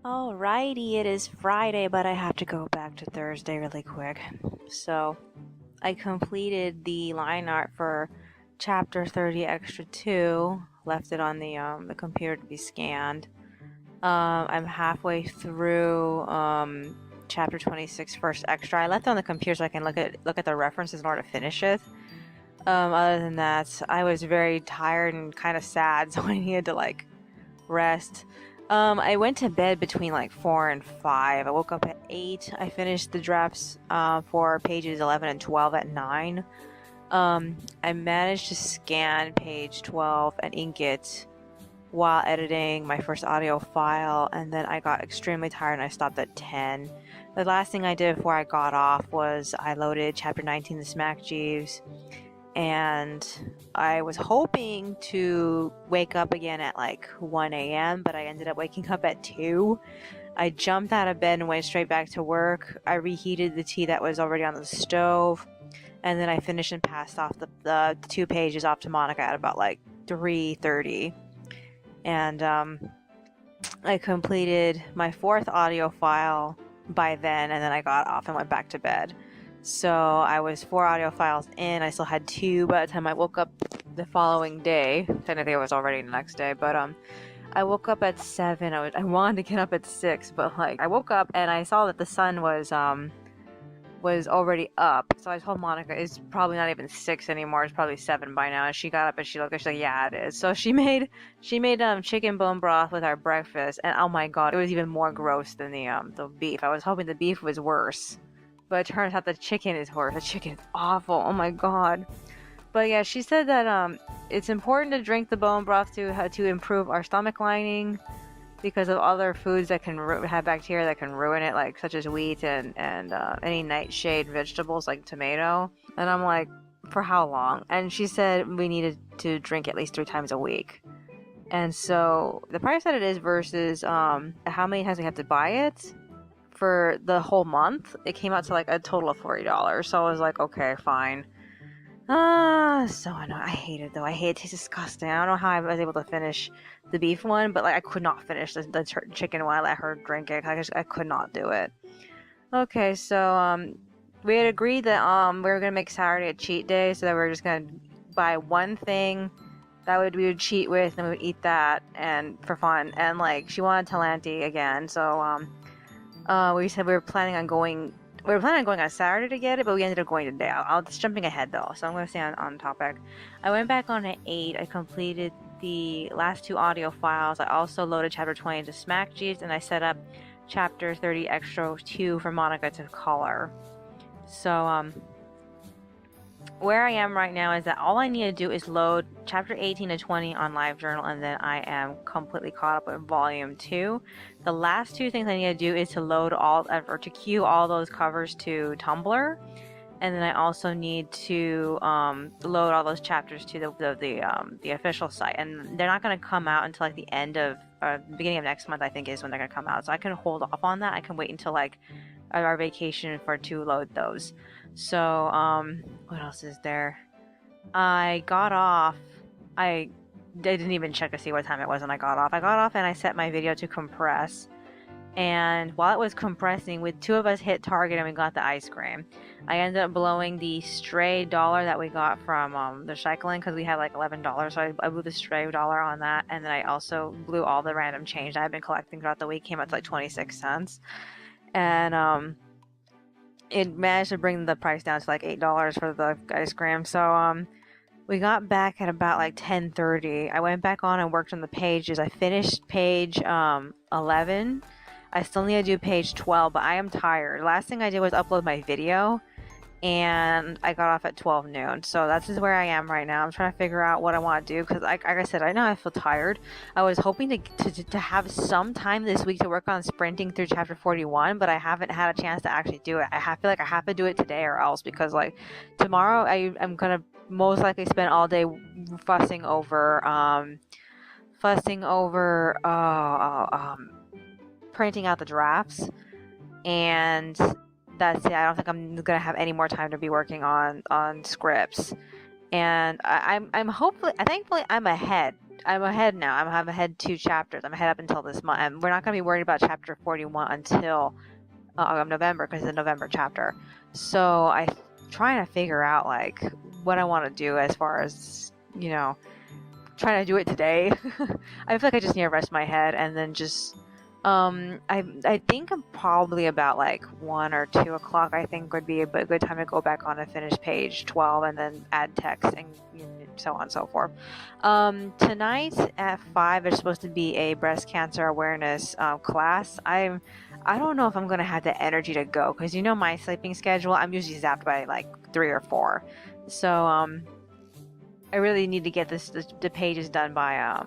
Alrighty, it is Friday, but I have to go back to Thursday really quick. So, I completed the line art for chapter 30 extra 2, left it on the computer to be scanned. I'm halfway through chapter 26 first extra. I left it on the computer so I can look at the references in order to finish it. Other than that, I was very tired and kind of sad, so I needed to rest. I went to bed between 4 and 5. I woke up at 8. I finished the drafts for pages 11 and 12 at 9. I managed to scan page 12 and ink it while editing my first audio file, and then I got extremely tired and I stopped at 10. The last thing I did before I got off was I loaded chapter 19, the Smack Jeeves, and I was hoping to wake up again at 1 a.m., but I ended up waking up at 2. I jumped out of bed and went straight back to work. I reheated the tea that was already on the stove, and then I finished and passed off the 2 pages off to Monica at about 3:30. And I completed my 4th audio file by then, and then I got off and went back to bed. So I was 4 audio files in. I still had 2 by the time I woke up the following day. Technically it was already the next day, but I woke up at 7. I wanted to get up at 6, but I woke up and I saw that the sun was already up. So I told Monica it's probably not even 6 anymore. It's probably 7 by now. And she got up and she looked and she's like, yeah, it is. So she made chicken bone broth with our breakfast, and oh my god, it was even more gross than the beef. I was hoping the beef was worse. But it turns out the chicken is worse. The chicken is awful. Oh my god. But yeah, she said that it's important to drink the bone broth to improve our stomach lining because of other foods that can have bacteria that can ruin it, such as wheat and any nightshade vegetables like tomato. And I'm like, for how long? And she said we needed to drink at least 3 times a week. And so the price that it is versus how many times we have to buy it for the whole month, it came out to a total of $40. So I was like, okay, fine. So annoying. I hate it though. I hate it. It tastes disgusting. I don't know how I was able to finish the beef one, but I could not finish the chicken one. I let her drink it. I could not do it. Okay, so we had agreed that we were gonna make Saturday a cheat day, so that we were just gonna buy one thing that we would cheat with, and we would eat that and for fun. And she wanted Talenti again, so we said we were planning on going on Saturday to get it, but we ended up going today. I'll just jumping ahead though, so I'm going to stay on topic. I went back on at 8. I completed the last 2 audio files. I also loaded chapter 20 into Smack Jeeves, and I set up chapter 30 extra 2 for Monica to color. So where I am right now is that all I need to do is load chapter 18 to 20 on LiveJournal, and then I am completely caught up with volume 2. The last 2 things I need to do is to load to queue all those covers to Tumblr, and then I also need to load all those chapters to the official site, and they're not going to come out until the end of beginning of next month, I think, is when they're going to come out. So I can hold off on that. I can wait until our vacation to load those. So what else is there? I got off. I didn't even check to see what time it was when I got off. I got off and I set my video to compress. And while it was compressing, with 2 of us hit target and we got the ice cream. I ended up blowing the stray dollar that we got from the recycling, because we had $11. So I blew the stray dollar on that, and then I also blew all the random change that I've been collecting throughout the week. Came out to 26 cents, and it managed to bring the price down to $8 for the ice cream. So we got back at about 10:30. I went back on and worked on the pages. I finished page 11. I still need to do page 12, but I am tired. Last thing I did was upload my video, and I got off at 12 noon. So that's just where I am right now. I'm trying to figure out what I want to do, because like I said, I know I feel tired. I was hoping to have some time this week to work on sprinting through chapter 41, but I haven't had a chance to actually do it. I feel like I have to do it today or else, because tomorrow I'm gonna most likely spend all day fussing over printing out the drafts, and that's it. I don't think I'm gonna have any more time to be working on scripts, and thankfully I'm ahead I'm ahead now. I'm ahead 2 chapters. I'm ahead up until this month. And we're not going to be worried about chapter 41 until November, because it's a November chapter. So I'm trying to figure out like what I want to do as far as, trying to do it today. I feel like I just need to rest my head and then just I think I'm probably about like 1 or 2 o'clock. I think would be a good time to go back on and finish page 12 and then add text and so on and so forth. Tonight at 5 is supposed to be a breast cancer awareness class. I don't know if I'm gonna have the energy to go, because my sleeping schedule. I'm usually zapped by like 3 or 4, so I really need to get the pages done by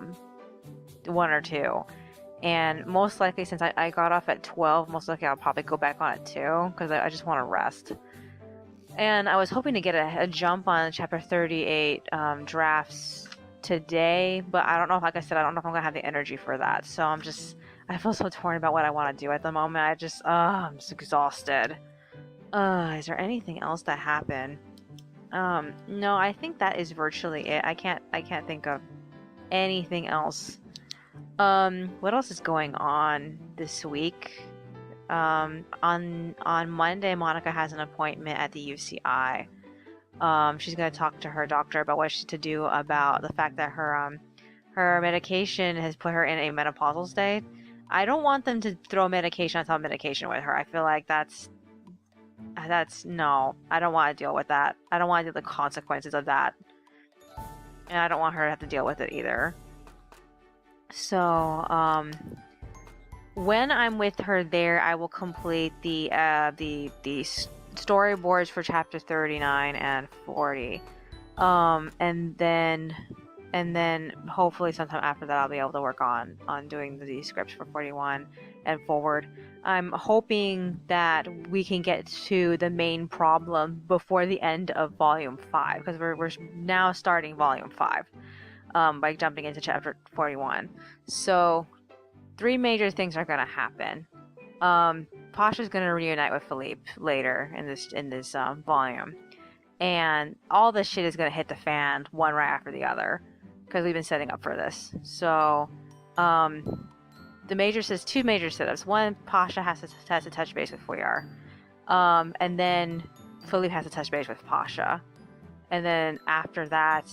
1 or 2. And most likely, since I got off at 12, most likely I'll probably go back on at 2, because I just want to rest. And I was hoping to get a jump on chapter 38 drafts today, but I don't know if, like I said, I don't know if I'm going to have the energy for that. So I feel so torn about what I want to do at the moment. I'm just exhausted. Is there anything else that happened? No, I think that is virtually it. I can't think of anything else. What else is going on this week? On Monday, Monica has an appointment at the UCI. She's going to talk to her doctor about what she's to do about the fact that her medication has put her in a menopausal state. I don't want them to throw medication on top of medication with her. I feel like that's no. I don't want to deal with that. I don't want to deal with the consequences of that. And I don't want her to have to deal with it either. So, when I'm with her there, I will complete the storyboards for chapter 39 and 40. And then hopefully sometime after that I'll be able to work on doing the scripts for 41 and forward. I'm hoping that we can get to the main problem before the end of volume 5, because we're now starting volume 5. By jumping into chapter 41. So 3 major things are going to happen. Pasha's going to reunite with Philippe later in this volume, and all this shit is going to hit the fan one right after the other, because we've been setting up for this. So two major setups. One, Pasha has to touch base with Foyar, and then Philippe has to touch base with Pasha, and then after that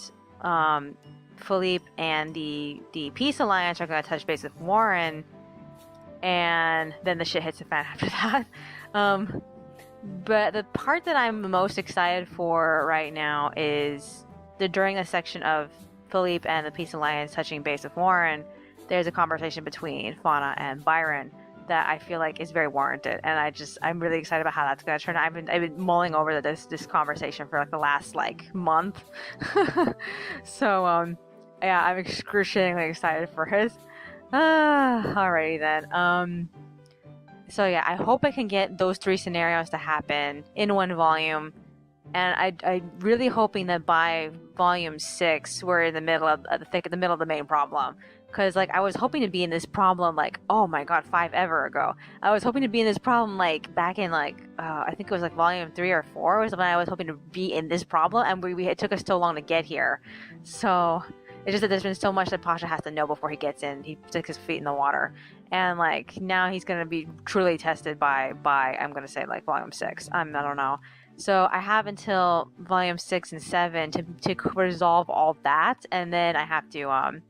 Philippe and the Peace Alliance are going to touch base with Warren, and then the shit hits the fan after that. But the part that I'm most excited for right now is during the section of Philippe and the Peace Alliance touching base with Warren, there's a conversation between Fauna and Byron that I feel like is very warranted, and I'm really excited about how that's going to turn out. I've been mulling over this conversation for like the last month. So yeah, I'm excruciatingly excited for his. Alrighty then. So yeah, I hope I can get those 3 scenarios to happen in one volume, and I'm really hoping that by volume 6 we're in the middle of the main problem. Because I was hoping to be in this problem oh my god, 5 ever ago. I was hoping to be in this problem back in I think it was volume 3 or 4 was when I was hoping to be in this problem, and it took us so long to get here. So it's just that there's been so much that Pasha has to know before he gets in. He sticks his feet in the water, and now he's gonna be truly tested by I'm gonna say volume 6. I don't know. So I have until volume 6 and 7 to resolve all that, and then I have to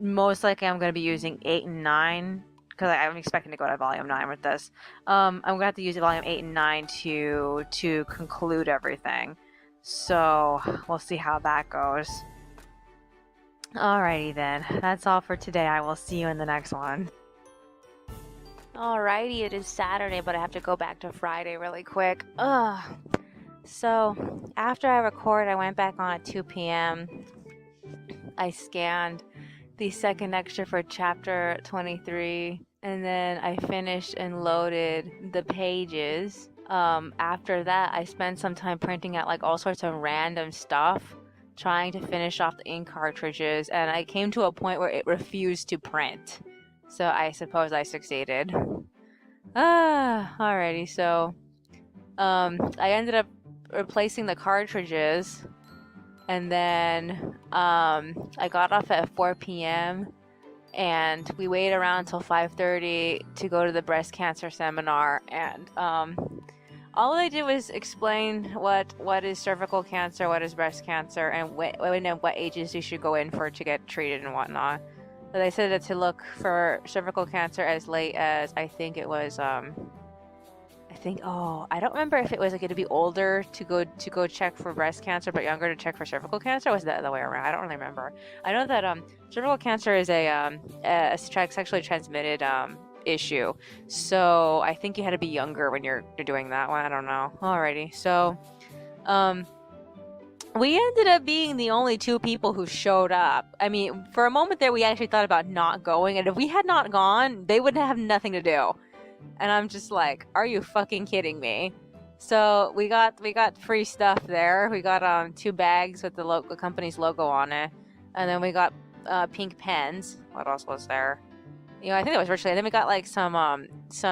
most likely I'm going to be using 8 and 9, because I'm expecting to go to volume 9 with this. I'm going to have to use volume 8 and 9 to conclude everything. So we'll see how that goes. Alrighty then, that's all for today. I will see you in the next one. Alrighty, it is Saturday, but I have to go back to Friday really quick. So after I record, I went back on at 2 p.m. I scanned the second extra for chapter 23, and then I finished and loaded the pages. After that, I spent some time printing out all sorts of random stuff, trying to finish off the ink cartridges, and I came to a point where it refused to print. So I suppose I succeeded. Alrighty, so I ended up replacing the cartridges, And then I got off at 4 p.m. and we waited around until 5:30 to go to the breast cancer seminar. And all they did was explain what is cervical cancer, what is breast cancer, and what ages you should go in for to get treated and whatnot. So they said that to look for cervical cancer as late as, I think it was I don't remember if it was like to be older to go check for breast cancer, but younger to check for cervical cancer. Or was that the other way around? I don't really remember. I know that cervical cancer is a sexually transmitted issue, so I think you had to be younger when you're doing that one. I don't know. Alrighty, so we ended up being the only two people who showed up. I mean, for a moment there, we actually thought about not going, and if we had not gone, they would have nothing to do. And I'm just like, are you fucking kidding me? So we got free stuff there. We got 2 bags with the local company's logo on it, and then we got pink pens. What else was there? You know, I think that was virtually. And then we got like some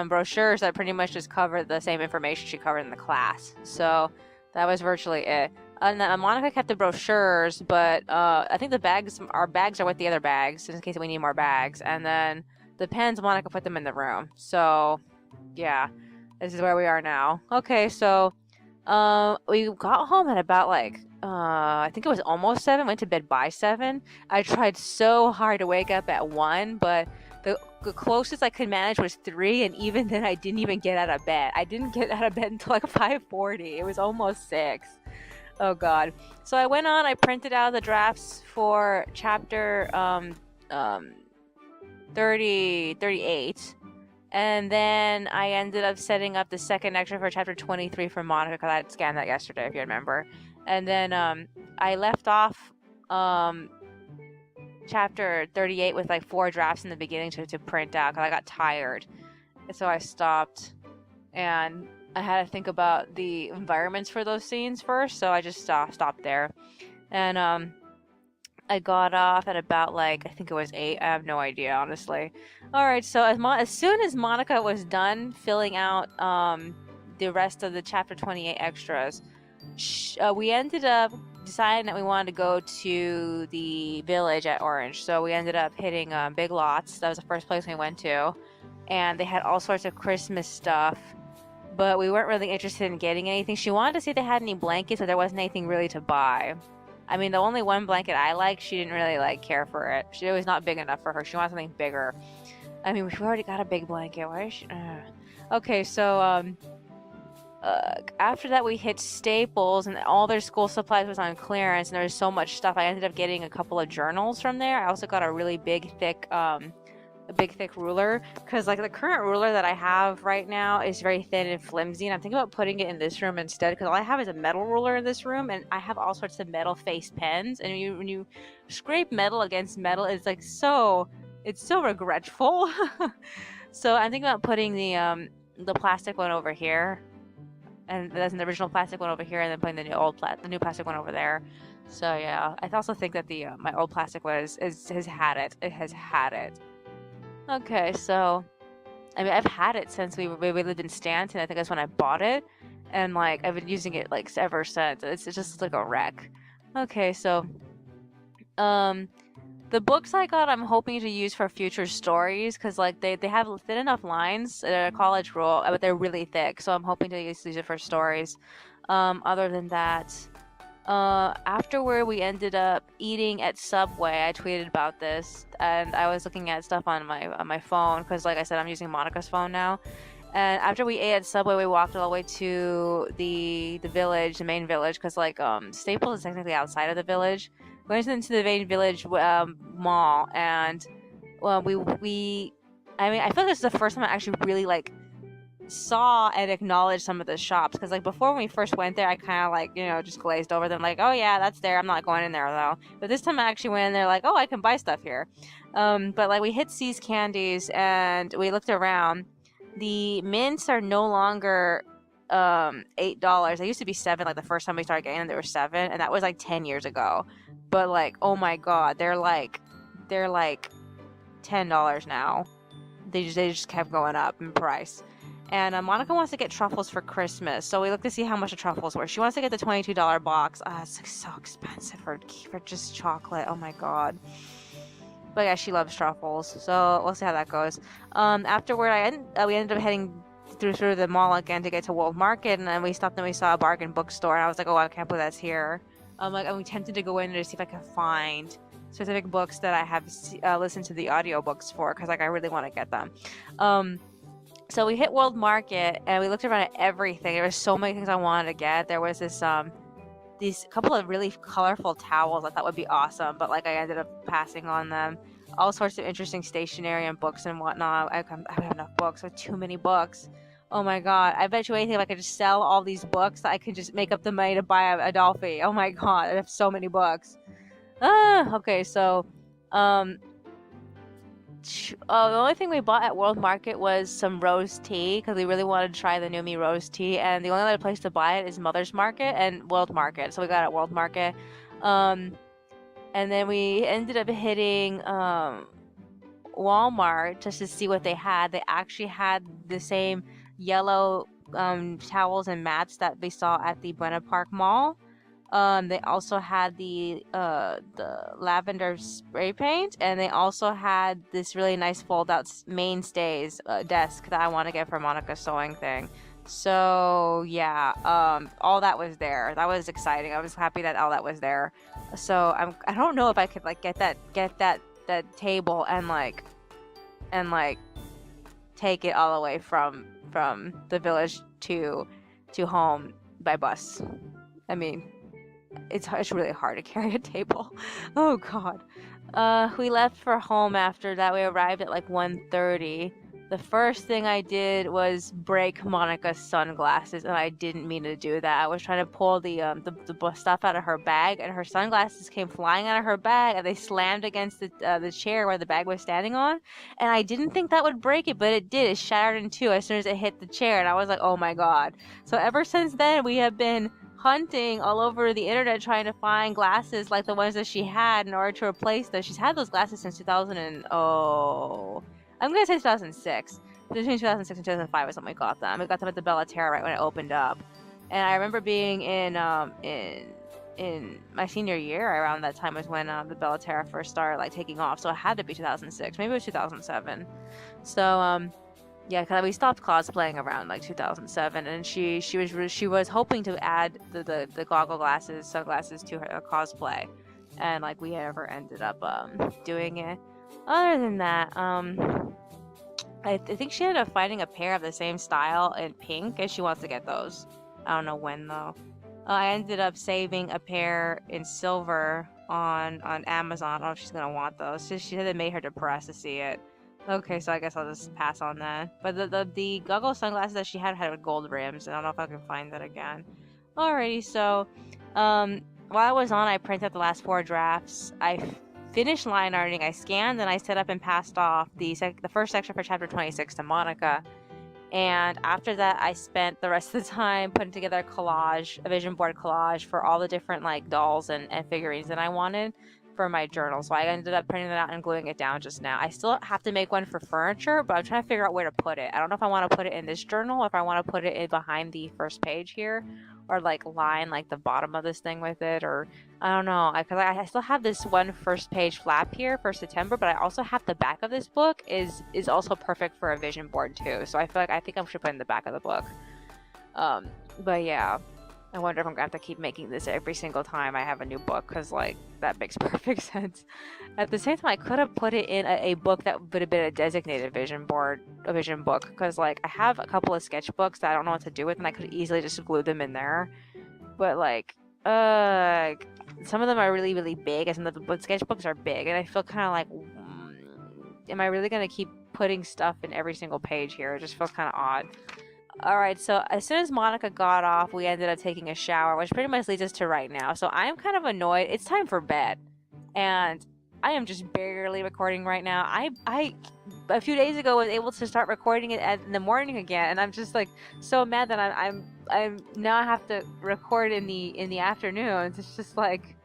brochures that pretty much just covered the same information she covered in the class. So that was virtually it. And then Monica kept the brochures, but I think our bags are with the other bags in case we need more bags. And then the pens, Monica put them in the room. So, yeah, this is where we are now. Okay, so we got home at about like I think it was almost 7. Went to bed by 7. I tried so hard to wake up at 1, but the closest I could manage was 3, and even then I didn't even get out of bed. I didn't get out of bed until like 5:40. It was almost 6. Oh god. So I went on, I printed out the drafts for chapter 38, and then I ended up setting up the second extra for chapter 23 for Monica, because I had scanned that yesterday, if you remember. And then I left off chapter 38 with like 4 drafts in the beginning to print out, because I got tired. And so I stopped, and I had to think about the environments for those scenes first, so I just stopped there. And I got off at about like, I think it was 8. I have no idea, honestly. Alright, so as soon as Monica was done filling out the rest of the chapter 28 extras, we ended up deciding that we wanted to go to the village at Orange. So we ended up hitting Big Lots. That was the first place we went to. And they had all sorts of Christmas stuff, but we weren't really interested in getting anything. She wanted to see if they had any blankets, but there wasn't anything really to buy. I mean, the only one blanket I liked, she didn't really care for it. It was not big enough for her. She wanted something bigger. I mean, we've already got a big blanket. Why is she... Okay, so after that we hit Staples, and all their school supplies was on clearance, and there was so much stuff. I ended up getting a couple of journals from there. I also got a really big thick ruler, because like the current ruler that I have right now is very thin and flimsy, and I'm thinking about putting it in this room instead, because all I have is a metal ruler in this room, and I have all sorts of metal face pens, and when you scrape metal against metal, it's like so regretful. So I'm thinking about putting the plastic one over here, and that's an original plastic one over here, and then putting the new plastic one over there. So yeah, I also think that the my old plastic one has had it. It has had it. Okay, so I mean, I've had it since we lived in Stanton. I think that's when I bought it, and like I've been using it like ever since. It's just like a wreck. Okay, so the books I got, I'm hoping to use for future stories, because like they have thin enough lines. They're a college rule, but they're really thick, so I'm hoping to use it for stories. Other than that, afterward we ended up eating at Subway. I tweeted about this, and I was looking at stuff on my phone, because like I said, I'm using Monica's phone now. And after we ate at Subway, we walked all the way to the village, the main village, because like Staples is technically outside of the village. We went into the main village mall, and I mean, I feel like this is the first time I actually really like saw and acknowledged some of the shops, because like before when we first went there, I kind of just glazed over them, like, oh yeah, that's there, I'm not going in there though. But this time I actually went in there like, oh, I can buy stuff here. But like we hit C's Candies, and we looked around. The mints are no longer $8. They used to be $7. Like the first time we started getting them, they were $7, and that was like 10 years ago. But like, oh my god, they're like $10 now. They just kept going up in price. And Monica wants to get truffles for Christmas, so we look to see how much the truffles were. She wants to get the $22 box. It's like so expensive for just chocolate. Oh my god. But yeah, she loves truffles, so we'll see how that goes. Afterward, we ended up heading through the mall again to get to World Market, and then we stopped and we saw a bargain bookstore, and I was like, oh, I can't believe that's here. I'm tempted to go in there to see if I can find specific books that I have listened to the audiobooks for, because like I really want to get them. So we hit World Market and we looked around at everything. There was so many things I wanted to get. There was these couple of really colorful towels I thought would be awesome, but like I ended up passing on them. All sorts of interesting stationery and books and whatnot. I don't have enough books. I have too many books. Oh my god. I bet you anything if I could just sell all these books, I could just make up the money to buy a Dolphy. Oh my god. I have so many books. Okay, so the only thing we bought at World Market was some rose tea, because we really wanted to try the Numi rose tea, and the only other place to buy it is Mother's Market and World Market, so we got it at World Market. And then we ended up hitting Walmart just to see what they had. They actually had the same yellow towels and mats that we saw at the Buena Park Mall. They also had the lavender spray paint, and they also had this really nice fold-out mainstays desk that I want to get for Monica's sewing thing. So yeah, all that was there. That was exciting. I was happy that all that was there. So I don't know if I could like get that table and like take it all the way from the village to home by bus. I mean, it's really hard to carry a table. Oh god. We left for home after that. We arrived at like 1:30. The first thing I did was break Monica's sunglasses, and I didn't mean to do that. I was trying to pull the stuff out of her bag, and her sunglasses came flying out of her bag, and they slammed against the chair where the bag was standing on. And I didn't think that would break it, but it did. It shattered in two as soon as it hit the chair, and I was like, oh my god. So ever since then, we have been hunting all over the internet trying to find glasses like the ones that she had in order to replace those. She's had those glasses since 2000 and I'm gonna say 2006. Between 2006 and 2005 is when we got them. We got them at the Bella Terra right when it opened up. And I remember being in my senior year around that time was when the Bella Terra first started like taking off. So it had to be 2006. Maybe it was 2007. So yeah, because we stopped cosplaying around like 2007, and she was hoping to add the sunglasses to her cosplay, and like we never ended up doing it. Other than that, I think she ended up finding a pair of the same style in pink, and she wants to get those. I don't know when though. I ended up saving a pair in silver on Amazon. I don't know if she's gonna want those. She said it made her depressed to see it. Okay, so I guess I'll just pass on that. But the goggle sunglasses that she had gold rims, and I don't know if I can find that again. Alrighty, so while I was on, I printed out the last 4 drafts. I finished line arting. I scanned and I set up and passed off the first section for chapter 26 to Monica. And after that, I spent the rest of the time putting together a vision board collage for all the different like dolls and figurines that I wanted for my journal. So I ended up printing it out and gluing it down just now. I still have to make one for furniture, but I'm trying to figure out where to put it. I don't know if I want to put it in this journal, or if I want to put it in behind the first page here, or like line like the bottom of this thing with it, or I don't know. Because I still have this one first page flap here for September, but I also have the back of this book is also perfect for a vision board too. So I think I should put in the back of the book. But yeah. I wonder if I'm gonna have to keep making this every single time I have a new book, because like that makes perfect sense. At the same time, I could have put it in a book that would have been a designated vision book, because like I have a couple of sketchbooks that I don't know what to do with, and I could easily just glue them in there. But like, some of them are really, really big, and some of the sketchbooks are big, and I feel kind of like, am I really gonna keep putting stuff in every single page here? It just feels kind of odd. Alright, so as soon as Monica got off, we ended up taking a shower, which pretty much leads us to right now. So I'm kind of annoyed. It's time for bed. And I am just barely recording right now. I a few days ago was able to start recording it in the morning again, and I'm just like so mad that I'm now I have to record in the afternoons. It's just like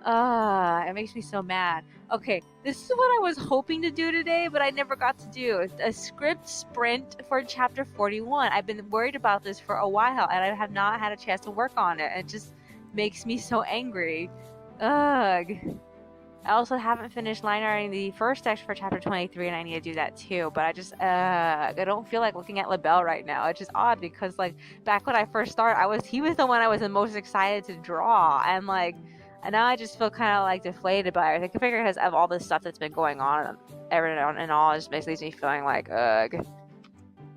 It makes me so mad. Okay, this is what I was hoping to do today, but I never got to do. A script sprint for chapter 41. I've been worried about this for a while, and I have not had a chance to work on it. It just makes me so angry. Ugh. I also haven't finished line arting the first text for chapter 23, and I need to do that too. But I don't feel like looking at LaBelle right now. It's just odd because, like, back when I first started, he was the one I was the most excited to draw, and like, and now I just feel kind of like deflated by it. I figure because of all this stuff that's been going on, and all, it just leaves me feeling like ugh.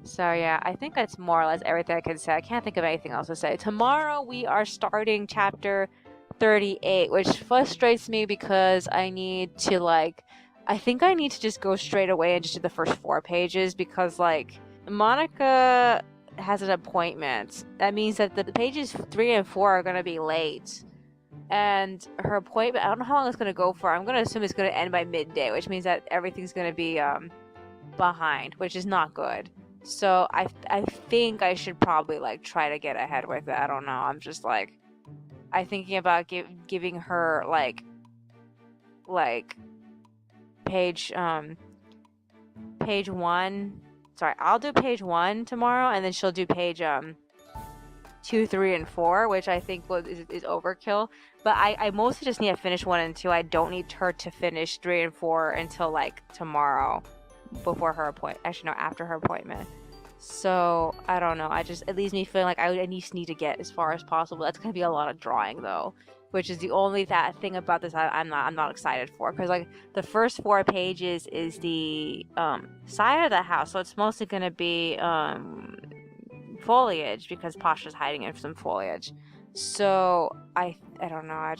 So yeah, I think that's more or less everything I can say. I can't think of anything else to say. Tomorrow we are starting chapter 38, which frustrates me because I need to I think I need to just go straight away and just do the first 4 pages because like Monica has an appointment. That means that the pages 3 and 4 are gonna be late. And her appointment, I don't know how long it's gonna go for. I'm gonna assume it's gonna end by midday, which means that everything's gonna be behind, which is not good. So I think I should probably like try to get ahead with it. I don't know. I'm just like I'm thinking about giving her like page 1. Sorry, I'll do page 1 tomorrow, and then she'll do page 2, 3, and 4, which I think is overkill. But I mostly just need to finish 1 and 2. I don't need her to finish 3 and 4 until like tomorrow, before her appointment. Actually, no, after her appointment. So I don't know. It leaves me feeling like I just need to get as far as possible. That's gonna be a lot of drawing though, which is the only thing about this I'm not excited for, because like the first 4 pages is the side of the house, so it's mostly gonna be foliage because Pasha's hiding in some foliage. So I don't know. I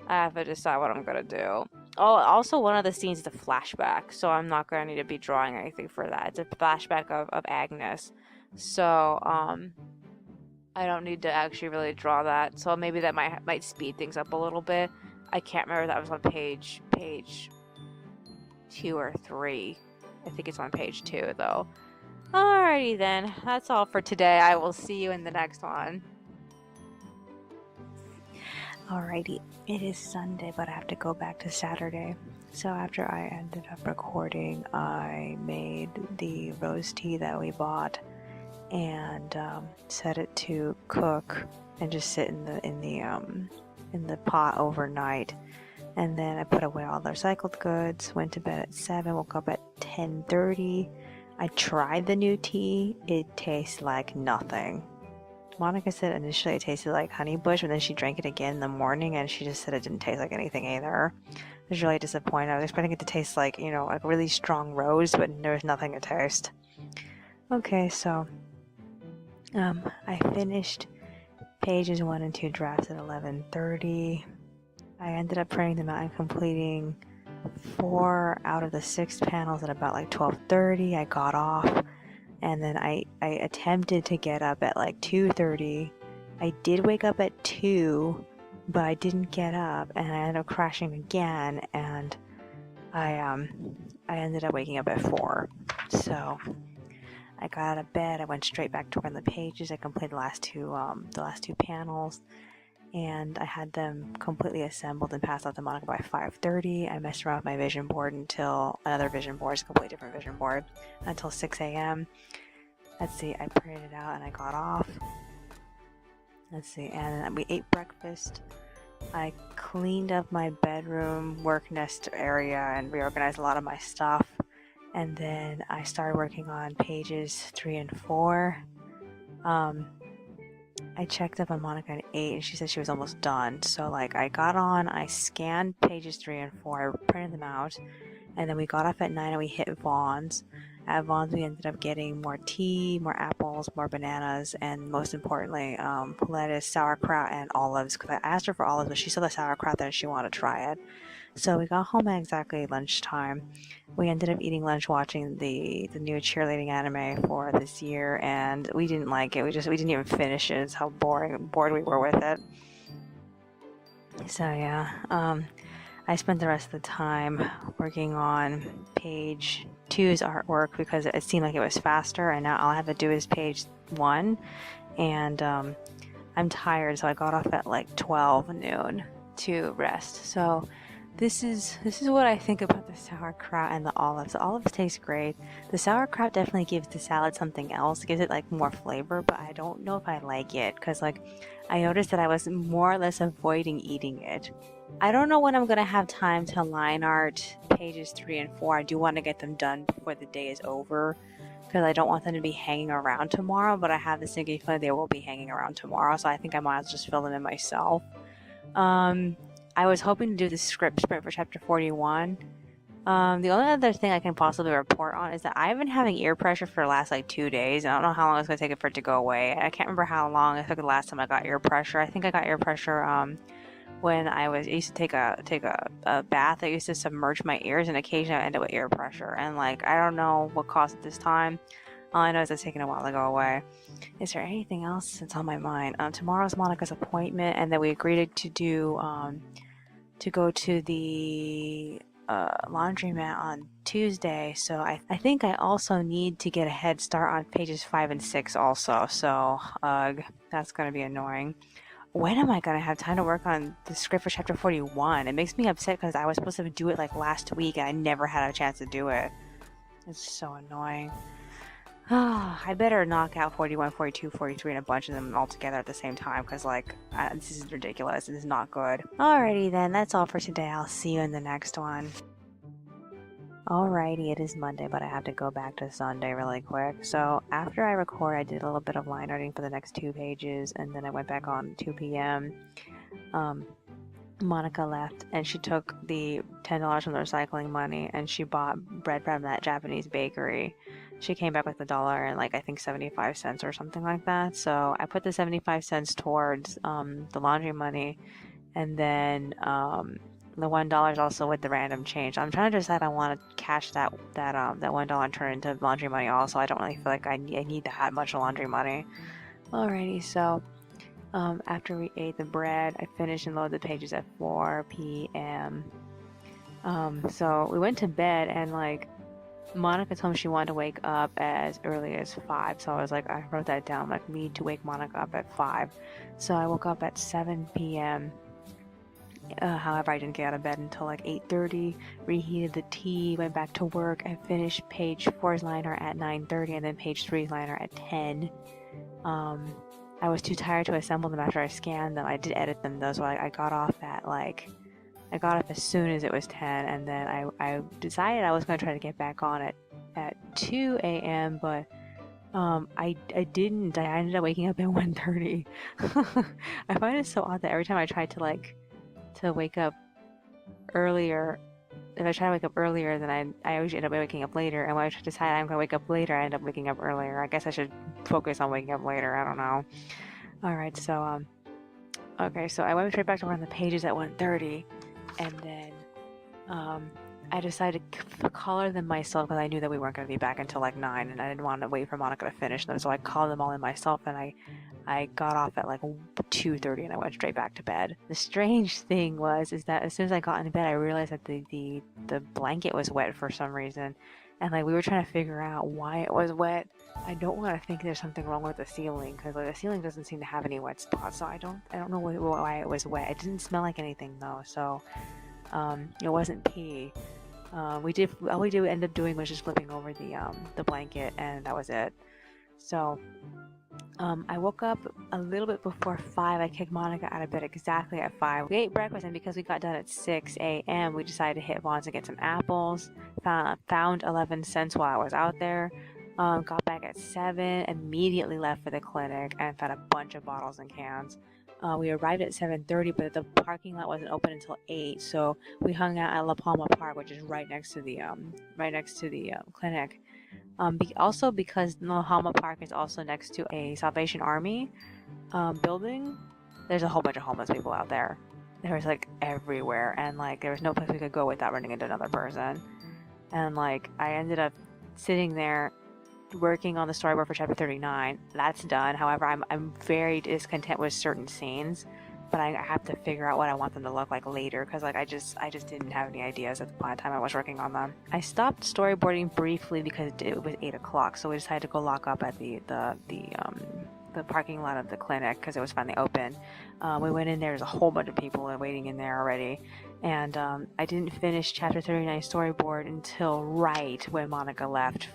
have to decide what I'm gonna do. Oh, also one of the scenes is a flashback, so I'm not gonna need to be drawing anything for that. It's a flashback of Agnes, so I don't need to actually really draw that. So maybe that might speed things up a little bit. I can't remember if that was on page 2 or 3. I think it's on page 2 though. Alrighty then, that's all for today. I will see you in the next one. Alrighty, it is Sunday, but I have to go back to Saturday. So after I ended up recording, I made the rose tea that we bought and set it to cook and just sit in the pot overnight. And then I put away all the recycled goods, went to bed at 7, woke up at 10:30. I tried the new tea. It tastes like nothing. Monica said initially it tasted like honeybush, but then she drank it again in the morning and she just said it didn't taste like anything either. I was really disappointed. I was expecting it to taste like, like really strong rose, but there was nothing to taste. Okay, so I finished pages 1 and 2 drafts at 11:30. I ended up printing them out and completing 4 out of the 6 panels at about like 12:30. I got off. And then I attempted to get up at like 2:30. I did wake up at 2, but I didn't get up, and I ended up crashing again, and I ended up waking up at 4. So I got out of bed, I went straight back to work on the pages, I completed the last two panels, and I had them completely assembled and passed out to Monica by 5:30. I messed around with my vision board until another vision board, it's a completely different vision board, until 6 a.m. Let's see, I printed it out and I got off. Let's see, and we ate breakfast. I cleaned up my bedroom, work nest area, and reorganized a lot of my stuff. And then I started working on pages 3 and 4. I checked up on Monica at 8 and she said she was almost done. So like I got on, I scanned pages 3 and 4, I printed them out, and then we got off at 9 and we hit Vaughn's. At Vaughn's we ended up getting more tea, more apples, more bananas, and most importantly, lettuce, sauerkraut, and olives, because I asked her for olives, but she saw the sauerkraut there and she wanted to try it. So we got home at exactly lunchtime. We ended up eating lunch watching the new cheerleading anime for this year, and we didn't like it. We didn't even finish it. It's how bored we were with it. So yeah, I spent the rest of the time working on page 2's artwork because it seemed like it was faster, and now all I have to do is page 1, and I'm tired, so I got off at like 12 noon. to rest. So this is what I think about the sauerkraut and the olives. The olives taste great. The sauerkraut definitely gives the salad something else. It gives it like more flavor, but I don't know if I like it because like I noticed that I was more or less avoiding eating it. I don't know when I'm gonna have time to line art pages 3 and 4. I do want to get them done before the day is over because I don't want them to be hanging around tomorrow, but I have this sinking feeling they will be hanging around tomorrow, so I think I might as well just fill them in myself. I was hoping to do the script sprint for chapter 41. The only other thing I can possibly report on is that I've been having ear pressure for the last like 2 days. I don't know how long it's going to take it for it to go away. I can't remember how long it took the last time I got ear pressure. I think I got ear pressure when I used to take a bath. I used to submerge my ears, and occasionally I end up with ear pressure. And like I don't know what caused it this time. All I know is it's taking a while to go away. Is there anything else that's on my mind? Tomorrow's Monica's appointment, and then we agreed to do to go to the laundromat on Tuesday. So I think I also need to get a head start on pages 5 and 6 also. So that's gonna be annoying. When am I gonna have time to work on the script for chapter 41? It makes me upset because I was supposed to do it like last week and I never had a chance to do it. It's so annoying. I better knock out 41, 42, 43 and a bunch of them all together at the same time because like this is ridiculous. This is not good. Alrighty then, that's all for today. I'll see you in the next one. Alrighty, it is Monday, but I have to go back to Sunday really quick. So after I record, I did a little bit of line arting for the next 2 pages, and then I went back on 2 p.m. Monica left, and she took the $10 from the recycling money, and she bought bread from that Japanese bakery. She came back with $1 and like I think 75 cents or something like that. So I put the 75 cents towards the laundry money, and then the $1 also with the random change. I'm trying to decide I want to cash that $1 and turn it into laundry money also. I don't really feel like I need that much laundry money. Alrighty, so after we ate the bread, I finished and loaded the pages at 4 p.m. So we went to bed, and like Monica told me she wanted to wake up as early as 5, so I was like, I wrote that down, like, need to wake Monica up at 5. So I woke up at 7 p.m. However, I didn't get out of bed until like 8:30, reheated the tea, went back to work, and finished page 4's liner at 9:30, and then page 3's liner at 10. I was too tired to assemble them after I scanned them. I did edit them though, so I got off at like, I got up as soon as it was 10, and then I decided I was going to try to get back on at 2 a.m., but I didn't. I ended up waking up at 1:30. I find it so odd that every time I try to wake up earlier, if I try to wake up earlier, then I always end up waking up later, and when I decide I'm going to wake up later, I end up waking up earlier. I guess I should focus on waking up later. I don't know. Alright, so okay, so I went straight back to work on the pages at 1:30, and then I decided to color them myself because I knew that we weren't going to be back until like 9, and I didn't want to wait for Monica to finish them, so I colored them all in myself, and I got off at like 2:30 and I went straight back to bed. The strange thing is that as soon as I got into bed, I realized that the blanket was wet for some reason, and like we were trying to figure out why it was wet. I don't want to think there's something wrong with the ceiling because like the ceiling doesn't seem to have any wet spots, so I don't know why it was wet. It didn't smell like anything though, so it wasn't pee. All we did end up doing was just flipping over the blanket, and that was it. So I woke up a little bit before 5. I kicked Monica out of bed exactly at 5. We ate breakfast, and because we got done at 6 a.m., we decided to hit Vaughn's and get some apples. Found 11 cents while I was out there. Got back at 7, immediately left for the clinic, and found a bunch of bottles and cans. We arrived at 7:30, but the parking lot wasn't open until 8, so we hung out at La Palma Park, which is right next to the clinic. Also because La Palma Park is also next to a Salvation Army building, there's a whole bunch of homeless people out there. There was like everywhere, and like there was no place we could go without running into another person. And like I ended up sitting there working on the storyboard for chapter 39. That's done. However, I'm very discontent with certain scenes, but I have to figure out what I want them to look like later because like I just didn't have any ideas at the time I was working on them. I stopped storyboarding briefly because it was 8 o'clock, so we decided to go lock up at the the parking lot of the clinic because it was finally open. We went in there. There's a whole bunch of people waiting in there already, and I didn't finish chapter 39 storyboard until right when Monica left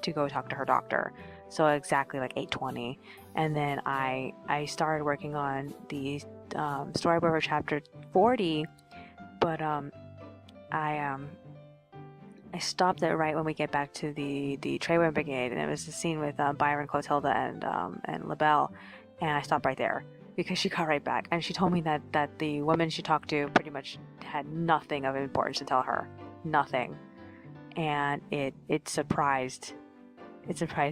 to go talk to her doctor. So exactly like 8:20, and then I started working on the storyboard for chapter 40, but I stopped it right when we get back to the Treyway Brigade, and it was the scene with Byron, Clotilda, and LaBelle, and I stopped right there because she got right back, and she told me that the woman she talked to pretty much had nothing of importance to tell her, nothing, and it surprised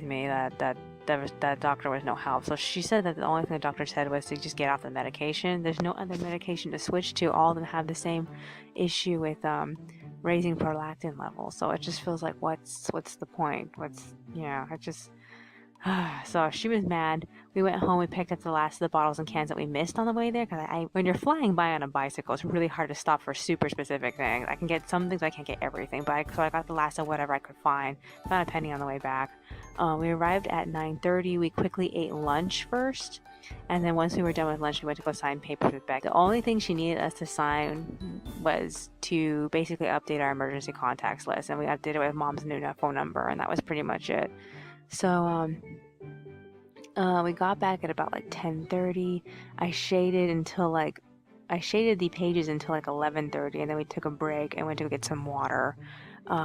me that doctor was no help. So she said that the only thing the doctor said was to just get off the medication. There's no other medication to switch to. All of them have the same issue with raising prolactin levels. So it just feels like what's the point? It just so she was mad. We went home. We picked up the last of the bottles and cans that we missed on the way there. Because when you're flying by on a bicycle, it's really hard to stop for super specific things. I can get some things, I can't get everything. So I got the last of whatever I could find. Found a penny on the way back. We arrived at 9:30. We quickly ate lunch first. And then once we were done with lunch, we went to go sign papers with Beck. The only thing she needed us to sign was to basically update our emergency contacts list. And we updated it with Mom's new phone number. And that was pretty much it. So we got back at about like 10:30. I shaded the pages until like 11:30, and then we took a break and went to go get some water.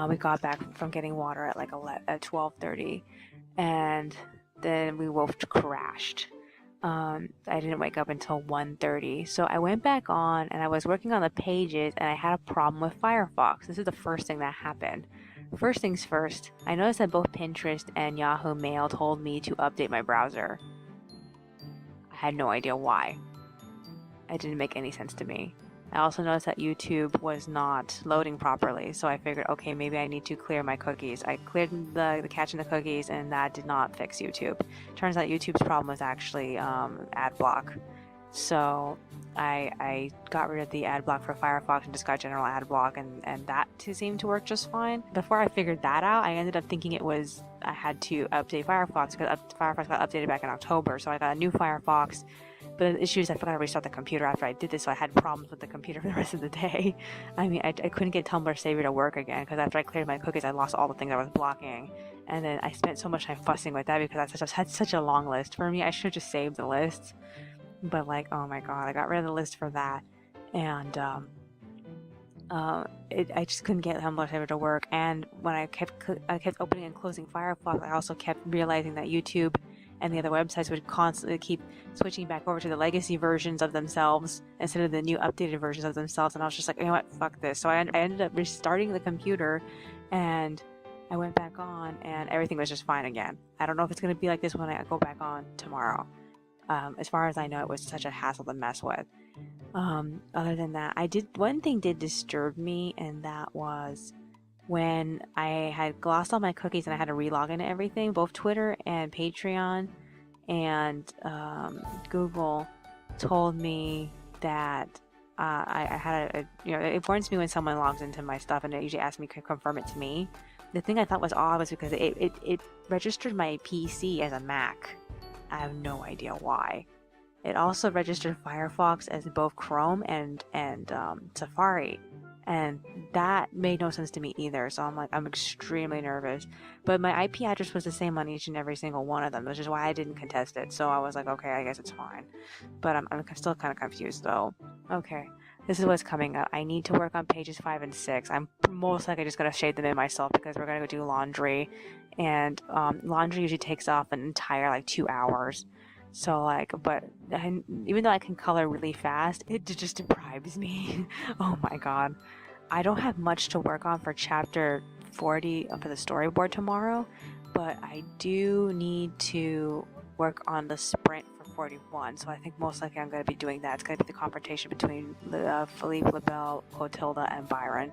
We got back from getting water at like 12:30, and then we both crashed. I didn't wake up until 1:30, so I went back on and I was working on the pages, and I had a problem with Firefox. This is the first thing that happened. First things first, I noticed that both Pinterest and Yahoo Mail told me to update my browser. I had no idea why. It didn't make any sense to me. I also noticed that YouTube was not loading properly, so I figured, okay, maybe I need to clear my cookies. I cleared the cache in the cookies, and that did not fix YouTube. Turns out YouTube's problem was actually ad block. So I got rid of the ad block for Firefox and just got general ad block, and that seemed to work just fine. Before I figured that out, I ended up thinking I had to update Firefox because Firefox got updated back in October, so I got a new Firefox. But the issue is I forgot to restart the computer after I did this, so I had problems with the computer for the rest of the day. I mean, I couldn't get Tumblr Savior to work again because after I cleared my cookies, I lost all the things I was blocking. And then I spent so much time fussing with that because I had such a long list. For me, I should have just saved the list. But like, oh my god, I got rid of the list for that. And I just couldn't get Tumblr Savior to work. And when I kept opening and closing Firefox, I also kept realizing that YouTube and the other websites would constantly keep switching back over to the legacy versions of themselves instead of the new updated versions of themselves. And I was just like, you know what, fuck this. So I ended up restarting the computer, and I went back on, and everything was just fine again. I don't know if it's going to be like this when I go back on tomorrow. As far as I know, it was such a hassle to mess with. Other than that, one thing did disturb me, and that was when I had glossed all my cookies and I had to relog into everything. Both Twitter and Patreon and Google told me that I had it warns me when someone logs into my stuff, and it usually asks me to confirm it to me. The thing I thought was odd was because it registered my PC as a Mac. I have no idea why. It also registered Firefox as both Chrome and Safari, and that made no sense to me either. So I'm extremely nervous. But my IP address was the same on each and every single one of them, which is why I didn't contest it. So I was like, okay, I guess it's fine. But I'm still kind of confused though. Okay, this is what's coming up. I need to work on pages 5 and 6. I'm most likely just gonna shade them in myself because we're gonna go do laundry, and laundry usually takes off an entire 2 hours. So but even though I can color really fast, it just deprives me. Oh my god. I don't have much to work on for chapter 40 for the storyboard tomorrow, but I do need to work on the sprint for 41. So I think most likely I'm going to be doing that. It's going to be the confrontation between Philippe, LaBelle, Clotilda, and Byron.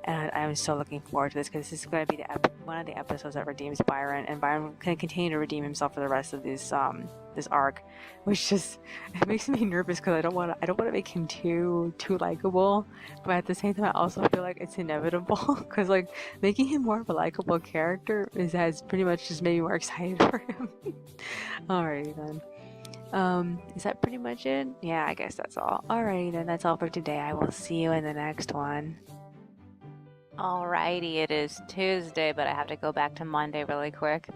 And I'm so looking forward to this because this is going to be one of the episodes that redeems Byron, and Byron can continue to redeem himself for the rest of this arc, which just it makes me nervous because I don't want to make him too likable, but at the same time I also feel like it's inevitable because making him more of a likable character has pretty much just made me more excited for him. Alrighty then. Is that pretty much it? Yeah, I guess that's all. Alrighty then, that's all for today. I will see you in the next one. Alrighty, it is Tuesday, but I have to go back to Monday really quick.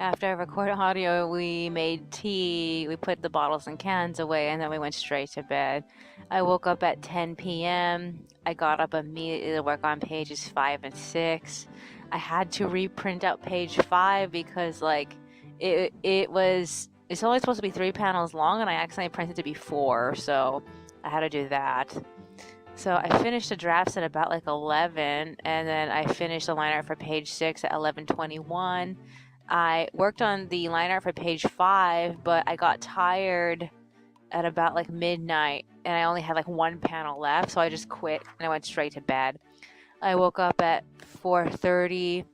After I recorded audio, we made tea, we put the bottles and cans away, and then we went straight to bed. I woke up at 10 p.m. I got up immediately to work on pages 5 and 6. I had to reprint out page 5 because, like, it's only supposed to be 3 panels long, and I accidentally printed it to be 4, so I had to do that. So I finished the drafts at about like 11, and then I finished the line art for page 6 at 11:21. I worked on the line art for page 5, but I got tired at about like midnight, and I only had like 1 panel left, so I just quit and I went straight to bed. I woke up at 4:30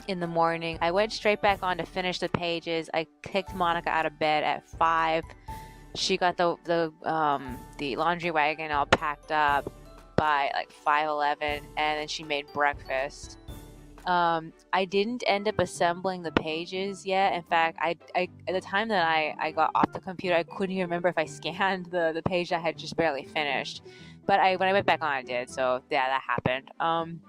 in the morning. I went straight back on to finish the pages. I kicked Monica out of bed at 5. She got the laundry wagon all packed up by like 5:11, and then she made breakfast. I didn't end up assembling the pages yet. In fact, I at the time that I got off the computer, I couldn't even remember if I scanned the page I had just barely finished. But when I went back on, I did. So yeah, that happened.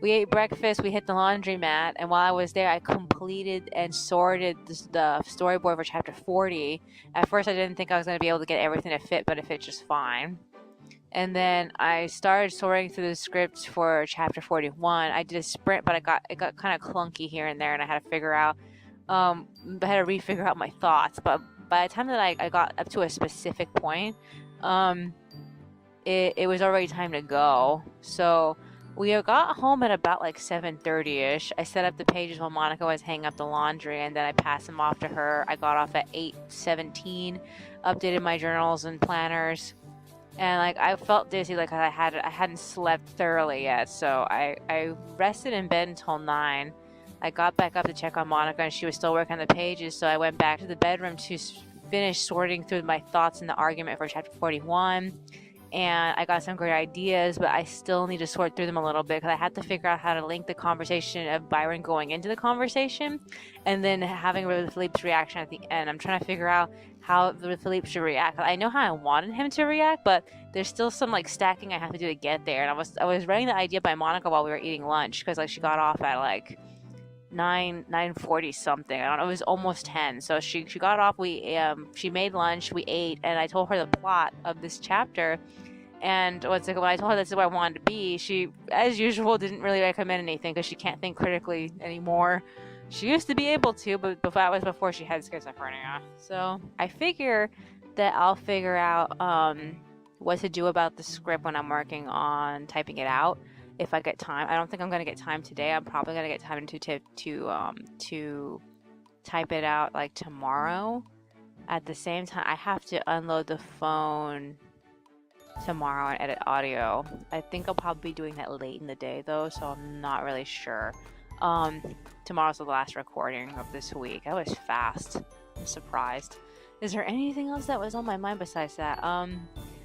We ate breakfast, we hit the laundromat, and while I was there, I completed and sorted the storyboard for chapter 40. At first, I didn't think I was going to be able to get everything to fit, but it fit just fine. And then I started sorting through the scripts for chapter 41. I did a sprint, but it got kind of clunky here and there, and I had to figure out, I had to refigure out my thoughts. But by the time that I got up to a specific point, it was already time to go. So we got home at about like 7:30ish. I set up the pages while Monica was hanging up the laundry, and then I passed them off to her. I got off at 8:17, updated my journals and planners, and like I felt dizzy, like I hadn't slept thoroughly yet. So I rested in bed until 9. I got back up to check on Monica, and she was still working on the pages. So I went back to the bedroom to finish sorting through my thoughts in the argument for chapter 41. And I got some great ideas, but I still need to sort through them a little bit because I had to figure out how to link the conversation of Byron going into the conversation and then having Philippe's reaction at the end. I'm trying to figure out how Philippe should react. I know how I wanted him to react, but there's still some like stacking I have to do to get there. And I was writing the idea by Monica while we were eating lunch because like she got off at like 9:40 something. I don't know. It was almost 10. So she got off. She made lunch. We ate, and I told her the plot of this chapter. And when I told her this is where I wanted to be, she, as usual, didn't really recommend anything because she can't think critically anymore. She used to be able to, but that was before she had schizophrenia. So I figure that I'll figure out what to do about the script when I'm working on typing it out. If I get time. I don't think I'm going to get time today. I'm probably going to get time to type it out like tomorrow. At the same time, I have to unload the phone tomorrow and edit audio. I think I'll probably be doing that late in the day though, so I'm not really sure. Tomorrow's the last recording of this week. I was fast. I'm surprised. Is there anything else that was on my mind besides that?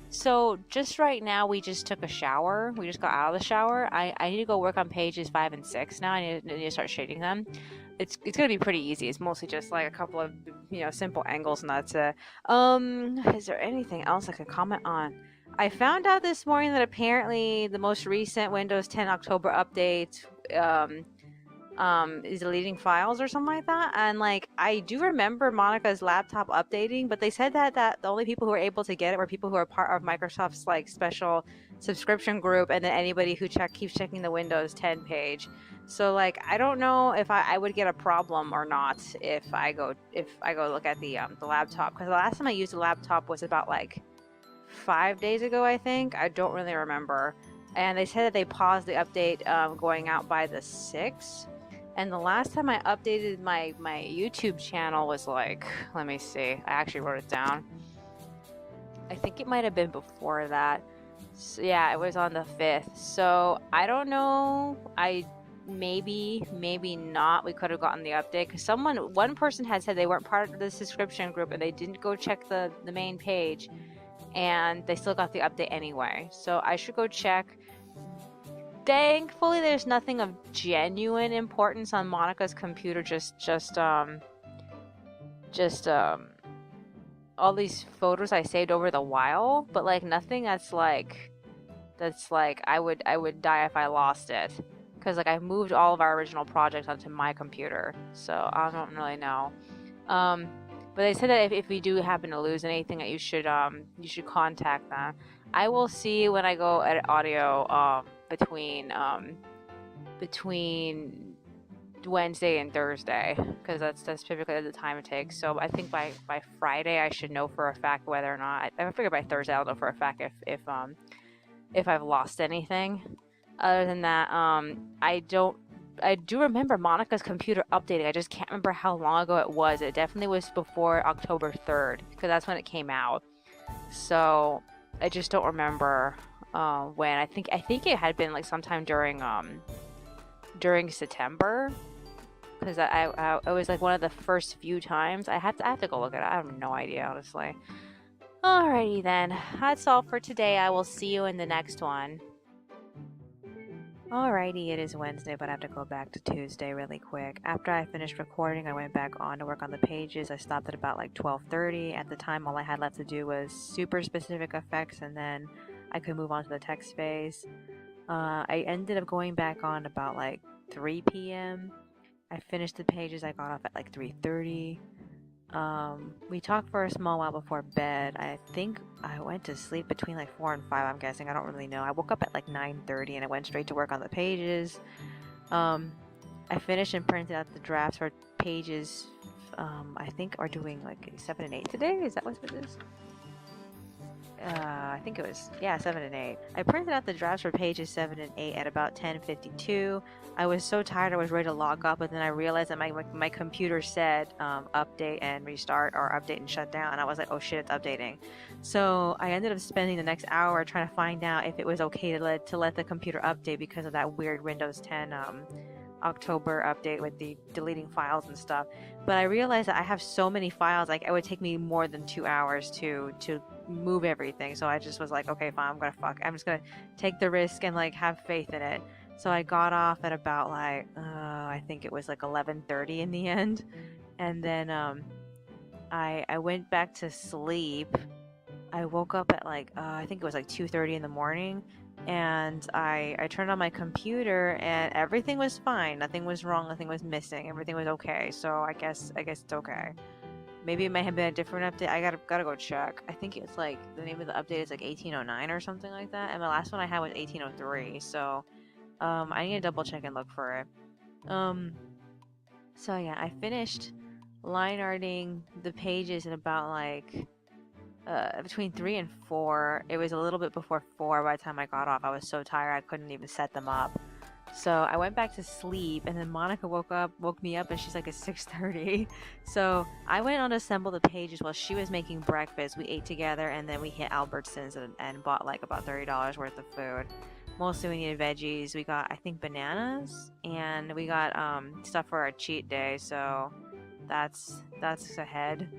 So just right now, we just took a shower. We just got out of the shower. I need to go work on pages 5 and 6 now. I need to start shading them. It's gonna be pretty easy. It's mostly just like a couple of simple angles, and that's it. Is there anything else I could comment on? I found out this morning that apparently the most recent Windows 10 October update is deleting files or something like that. And like I do remember Monica's laptop updating, but they said that the only people who were able to get it were people who are part of Microsoft's like special subscription group, and then anybody who keeps checking the Windows 10 page. So like I don't know if I would get a problem or not if I go look at the laptop, because the last time I used the laptop was about like 5 days ago, I think. I don't really remember. And they said that they paused the update going out by the 6th. And the last time I updated my YouTube channel was like, let me see. I actually wrote it down. I think it might have been before that. So, yeah, it was on the 5th. So I don't know. Maybe not. We could have gotten the update because one person had said they weren't part of the subscription group and they didn't go check the main page, and they still got the update anyway. So I should go check. Thankfully, there's nothing of genuine importance on Monica's computer. Just all these photos I saved over the while, but like nothing that's like I would die if I lost it, because like I moved all of our original projects onto my computer, so I don't really know. Um, but they said that if we do happen to lose anything, that you should contact them. I will see when I go edit audio between Wednesday and Thursday, because that's typically the time it takes. So I think by Friday I should know for a fact whether or not, I figure by Thursday I'll know for a fact if I've lost anything. Other than that, I do remember Monica's computer updating. I just can't remember how long ago it was. It definitely was before October 3rd, because that's when it came out. So I just don't remember when. I think it had been like sometime during September, because I was like one of the first few times. I have to go look at it. I have no idea, honestly. Alrighty then, that's all for today. I will see you in the next one. Alrighty, it is Wednesday, but I have to go back to Tuesday really quick. After I finished recording, I went back on to work on the pages. I stopped at about like 12:30. At the time, all I had left to do was super specific effects, and then I could move on to the text phase. I ended up going back on about like 3 p.m. I finished the pages. I got off at like 3:30. We talked for a small while before bed. I think I went to sleep between like 4 and 5, I'm guessing. I don't really know. I woke up at like 9:30 and I went straight to work on the pages. I finished and printed out the drafts for pages, I think are doing like 7 and 8 today? Is that what it is? I think it was, yeah, 7 and 8. I printed out the drafts for pages 7 and 8 at about 10:52. I was so tired I was ready to log up, but then I realized that my computer said update and restart, or update and shut down, and I was like, oh shit, it's updating. So I ended up spending the next hour trying to find out if it was okay to let the computer update because of that weird Windows 10 October update with the deleting files and stuff. But I realized that I have so many files, like it would take me more than 2 hours to move everything. So I just was like, okay, fine, I'm just gonna take the risk and like have faith in it. So I got off at about like I think it was like 11:30 in the end, and then I went back to sleep. I woke up at like I think it was like 2:30 in the morning, and I turned on my computer and everything was fine. Nothing was wrong. Nothing was missing. Everything was okay. So I guess it's okay. Maybe it may have been a different update. I gotta go check. I think it's like the name of the update is like 1809 or something like that. And the last one I had was 1803. So I need to double check and look for it. So yeah, I finished line arting the pages in about like between 3 and 4. It was a little bit before 4 by the time I got off. I was so tired I couldn't even set them up. So I went back to sleep, and then Monica woke me up, and she's like, it's 6:30. So I went on to assemble the pages while she was making breakfast. We ate together, and then we hit Albertsons and bought like about $30 worth of food. Mostly we needed veggies. We got, I think, bananas, and we got stuff for our cheat day. So that's ahead.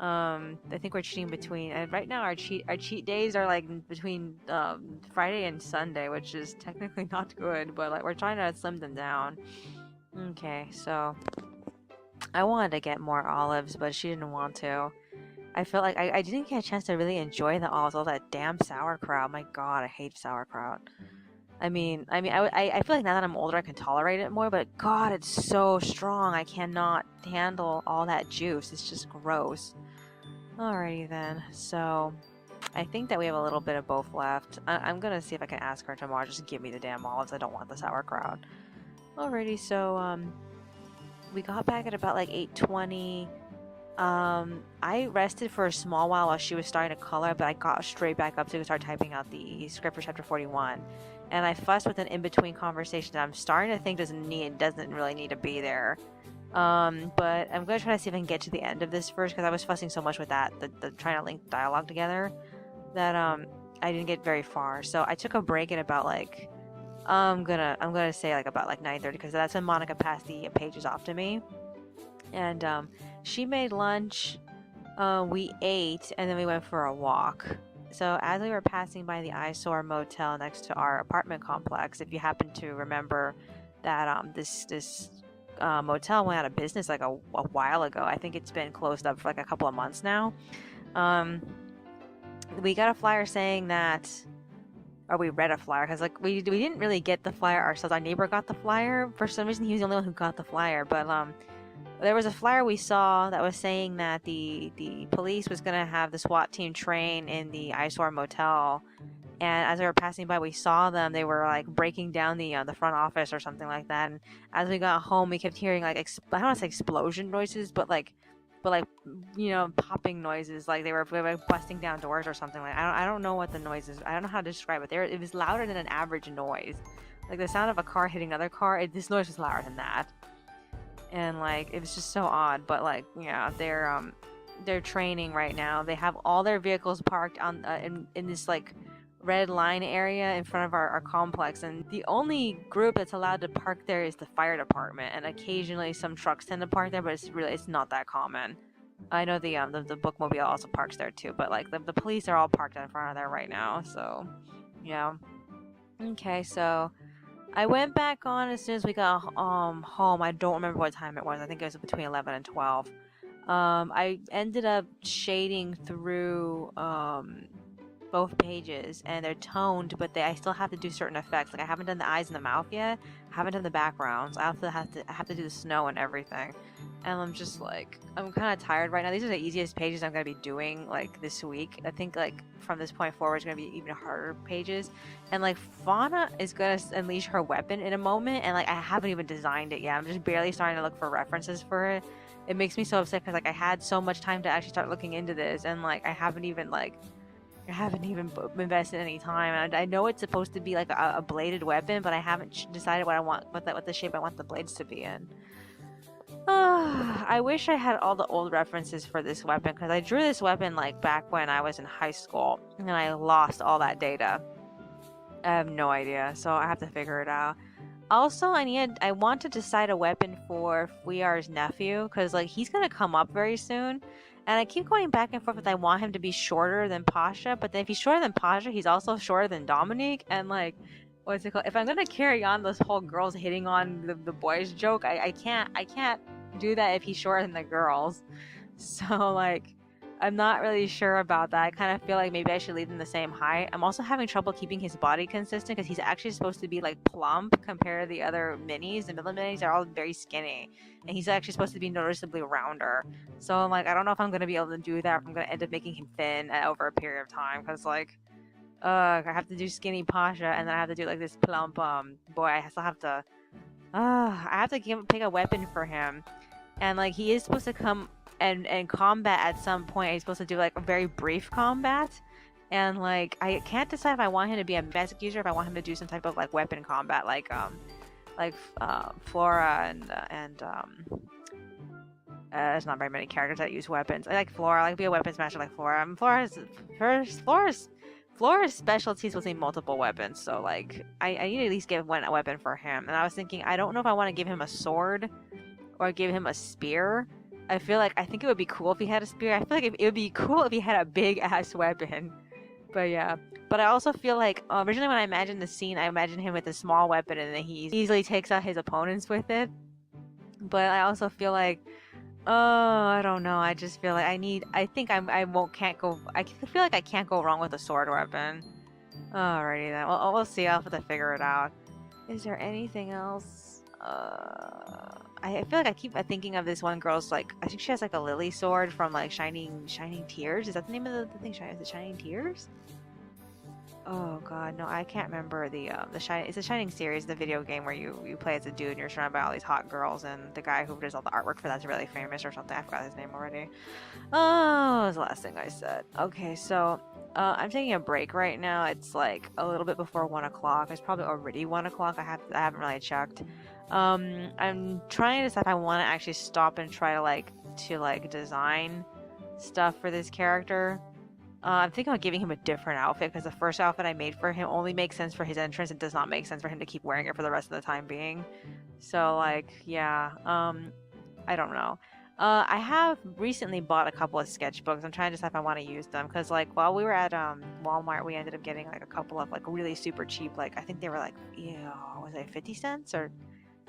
I think we're cheating between, and right now our cheat days are like between Friday and Sunday, which is technically not good, but like we're trying to slim them down. Okay, so I wanted to get more olives, but she didn't want to. I felt like I didn't get a chance to really enjoy the olives. All that damn sauerkraut. My God, I hate sauerkraut. I feel like now that I'm older, I can tolerate it more, but God, it's so strong. I cannot handle all that juice. It's just gross. Alrighty then, so I think that we have a little bit of both left. I'm gonna see if I can ask her tomorrow just to give me the damn olives. I don't want the sauerkraut. Alrighty, so we got back at about like 8:20. I rested for a small while she was starting to color, but I got straight back up to start typing out the script for chapter 41. And I fussed with an in-between conversation that I'm starting to think doesn't really need to be there. But I'm gonna try to see if I can get to the end of this first, because I was fussing so much with that, the trying to link dialogue together, that I didn't get very far. So I took a break at about like I'm gonna say like about like 9:30, because that's when Monica passed the pages off to me, and she made lunch. We ate, and then we went for a walk. So as we were passing by the Eyesore Motel next to our apartment complex, if you happen to remember that this motel went out of business like a while ago. I think it's been closed up for like a couple of months now. Um, we got a flyer saying that, or we read a flyer because like we didn't really get the flyer ourselves. Our neighbor got the flyer. For some reason, he was the only one who got the flyer. But there was a flyer we saw that was saying that the police was gonna have the SWAT team train in the Eyesore Motel. And as we were passing by, we saw them. They were like breaking down the front office or something like that. And as we got home, we kept hearing like I don't want to say explosion noises, but like popping noises. Like they were busting down doors or something. Like I don't know what the noise is. I don't know how to describe it. It was louder than an average noise. Like the sound of a car hitting another car. This noise was louder than that. And like it was just so odd. But like yeah, they're training right now. They have all their vehicles parked on in this like red line area in front of our complex, and the only group that's allowed to park there is the fire department, and occasionally some trucks tend to park there, but it's not that common. I know the bookmobile also parks there too, but like the police are all parked in front of there right now. So yeah. Okay, so I went back on as soon as we got home. I don't remember what time it was. I think it was between 11 and 12. I ended up shading through both pages, and they're toned, but I still have to do certain effects. Like I haven't done the eyes and the mouth yet. I haven't done the backgrounds. I have to do the snow and everything. And I'm just like, I'm kind of tired right now. These are the easiest pages I'm gonna be doing like this week. I think like from this point forward, it's gonna be even harder pages. And like Fauna is gonna unleash her weapon in a moment, and like I haven't even designed it yet. I'm just barely starting to look for references for it. It makes me so upset because like I had so much time to actually start looking into this, and like I haven't even invested any time. And I know it's supposed to be like a bladed weapon, but I haven't decided what the shape I want the blades to be in. I wish I had all the old references for this weapon, because I drew this weapon like back when I was in high school, and I lost all that data. I have no idea, so I have to figure it out. Also, I want to decide a weapon for Fuyar's nephew, because like he's gonna come up very soon. And I keep going back and forth with I want him to be shorter than Pasha, but then if he's shorter than Pasha, he's also shorter than Dominique. And like, what's it called? If I'm gonna carry on this whole girls hitting on the boys joke, I can't do that if he's shorter than the girls. So like, I'm not really sure about that. I kind of feel like maybe I should leave them the same height. I'm also having trouble keeping his body consistent because he's actually supposed to be like plump compared to the other minis. The middle minis are all very skinny, and he's actually supposed to be noticeably rounder. So I'm like, I don't know if I'm gonna be able to do that. If I'm gonna end up making him thin over a period of time, because like, I have to do skinny Pasha, and then I have to do like this plump boy. I still have to. I have to pick a weapon for him, and like he is supposed to come and combat at some point. He's supposed to do like a very brief combat, and like I can't decide if I want him to be a magic user, if I want him to do some type of like weapon combat, like Flora and there's not very many characters that use weapons. I like Flora. I like be a weapons master like Flora. Flora's specialty is using multiple weapons, so like I need to at least give one weapon for him. And I was thinking, I don't know if I want to give him a sword or give him a spear. I think it would be cool if he had a spear. I feel like it would be cool if he had a big ass weapon. But yeah. But I also feel like originally when I imagined the scene, I imagined him with a small weapon, and then he easily takes out his opponents with it. But I also feel like, I don't know. I just feel like I feel like I can't go wrong with a sword weapon. Alrighty then. Well, we'll see. I'll have to figure it out. Is there anything else? I feel like I keep thinking of this one girl's, like, I think she has like a lily sword from like Shining Tears. Is that the name of the thing? Is it Shining Tears? Oh god, no, I can't remember it's a Shining series, the video game where you play as a dude and you're surrounded by all these hot girls, and the guy who does all the artwork for that's really famous or something. I forgot his name already. Oh, was the last thing I said. Okay, so I'm taking a break right now. It's like a little bit before 1 o'clock. It's probably already 1 o'clock. I haven't really checked. I'm trying to decide if I want to actually stop and try to design stuff for this character. I'm thinking about giving him a different outfit, because the first outfit I made for him only makes sense for his entrance. It does not make sense for him to keep wearing it for the rest of the time being. So like, yeah, I don't know. I have recently bought a couple of sketchbooks. I'm trying to decide if I want to use them, because like while we were at Walmart, we ended up getting like a couple of like really super cheap, like I think they were like, was it 50 cents or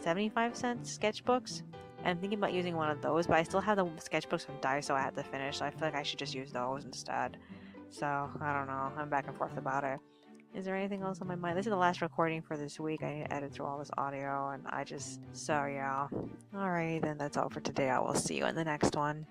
75 cents sketchbooks? And I'm thinking about using one of those, but I still have the sketchbooks from Daiso I had to finish, so I feel like I should just use those instead. So, I don't know. I'm back and forth about it. Is there anything else on my mind? This is the last recording for this week. I need to edit through all this audio, and so yeah. Alrighty then, that's all for today. I will see you in the next one.